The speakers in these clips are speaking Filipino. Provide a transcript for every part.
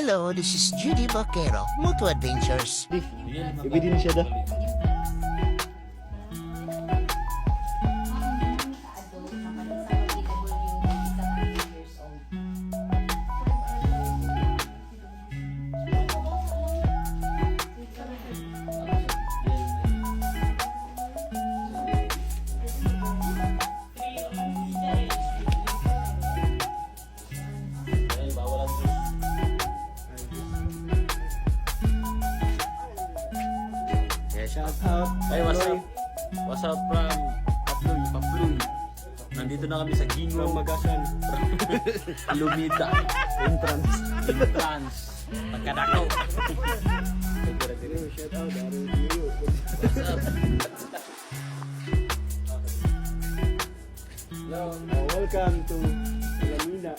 Hello, this is Judy Vaquero, Moto Adventures. Di, ibigin siya da. Shout out. Hey, what's up? What's up from Papluy? Nandito na kami sa From Gingo, Magasan. Lumita, Entrance. Entrance, Pagkadakaw. Shout out. Dari Diyo. What's up? Hello. Welcome to Lamina.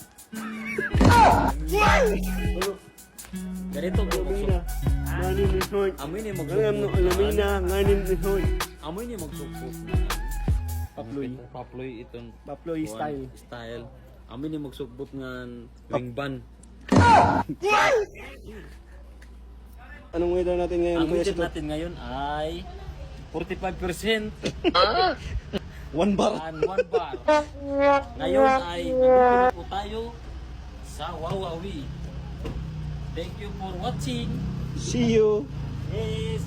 Ganito bro, Lamina. Nganin ni Hoy. amoy ni Ngayon no magsukot. Lamina. Nganin ni Hoy. Amoy ni magsukot. Paploy. Paploy itong Paploy style. Style. Amoy ni magsukbot nga ring ban. Anong weather natin ngayon? Ang Kuya budget Sito? natin ngayon ay 45% 1 bar. and 1 bar. Ngayon ay nagpipili po tayo sa Wawawi. Thank you for watching. See you. Yes.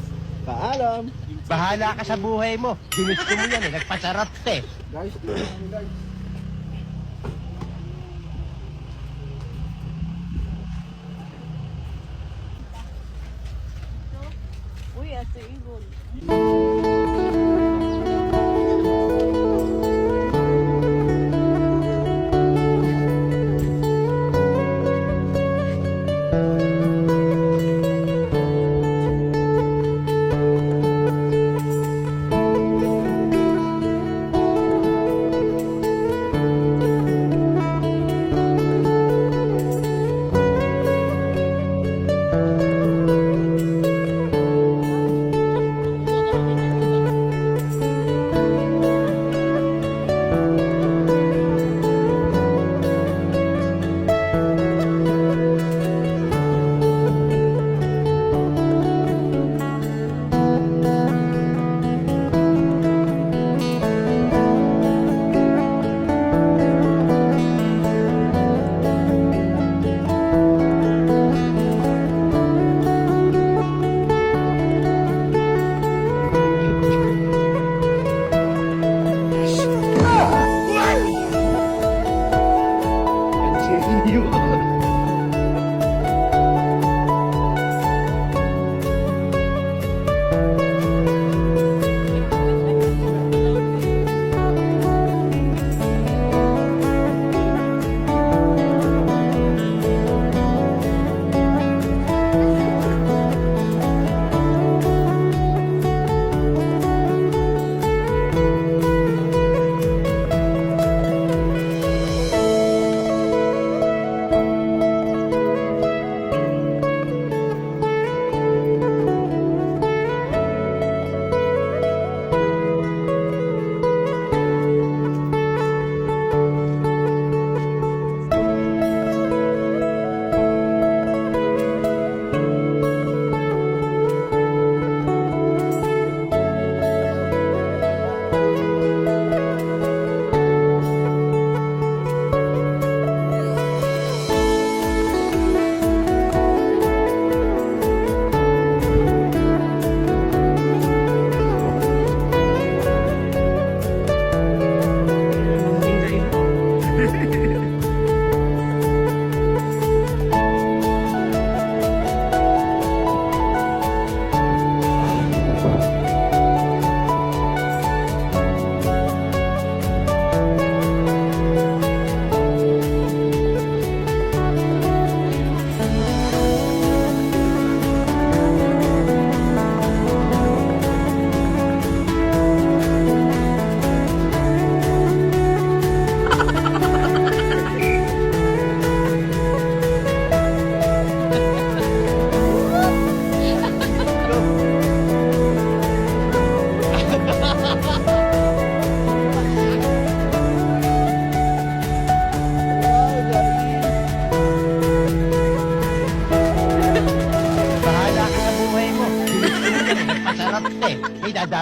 Paalam. Bahala ka sa buhay mo. Ginusto mo yan eh, nagpasarap ka eh. Guys, guys. Uy, asa ibon.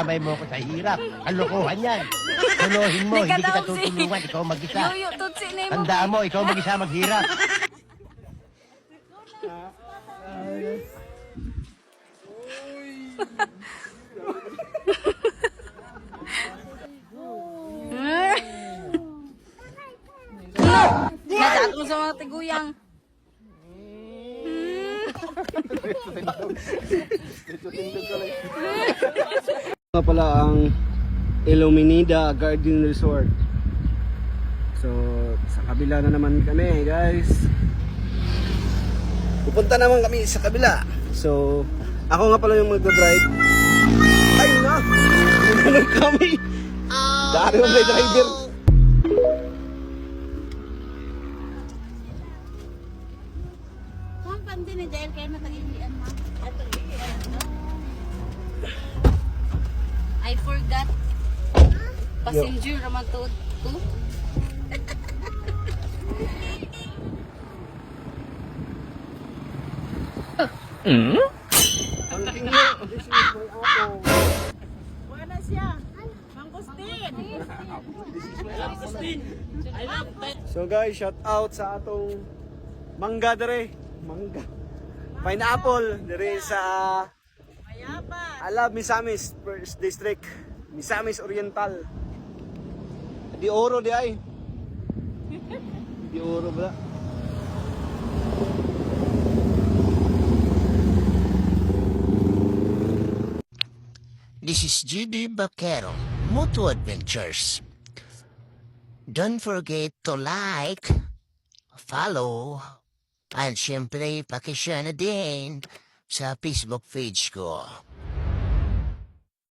Dinadamay mo ko sa hirap. Kalokohan yan. Tulohin mo, hindi kita tutulungan. Ikaw mag-isa. Yuyo, tutsi na mo. Tandaan mo, ikaw mag-isa maghirap. Nadaan mo sa mga tiguyang. Nga pala ang Illuminida Garden Resort. So, sa kabila na naman kami, guys. Pupunta naman kami sa kabila. So, ako nga pala yung magdadrive. Ay na! Naman kami! Dari mo may driver. Kung pandi ni Jael kayo matagilian ma. I forgot. Passenger naman to. Wala siya. Mangustin. I love that. So guys, shout out sa atong mangga dere. Mangga. Pineapple dere sa Alab, Misamis First District. Misamis Oriental. Di oro di ay. Di oro ba? This is GD Vaquero, Moto Adventures. Don't forget to like, follow, and syempre pakishare na din sa Facebook page ko.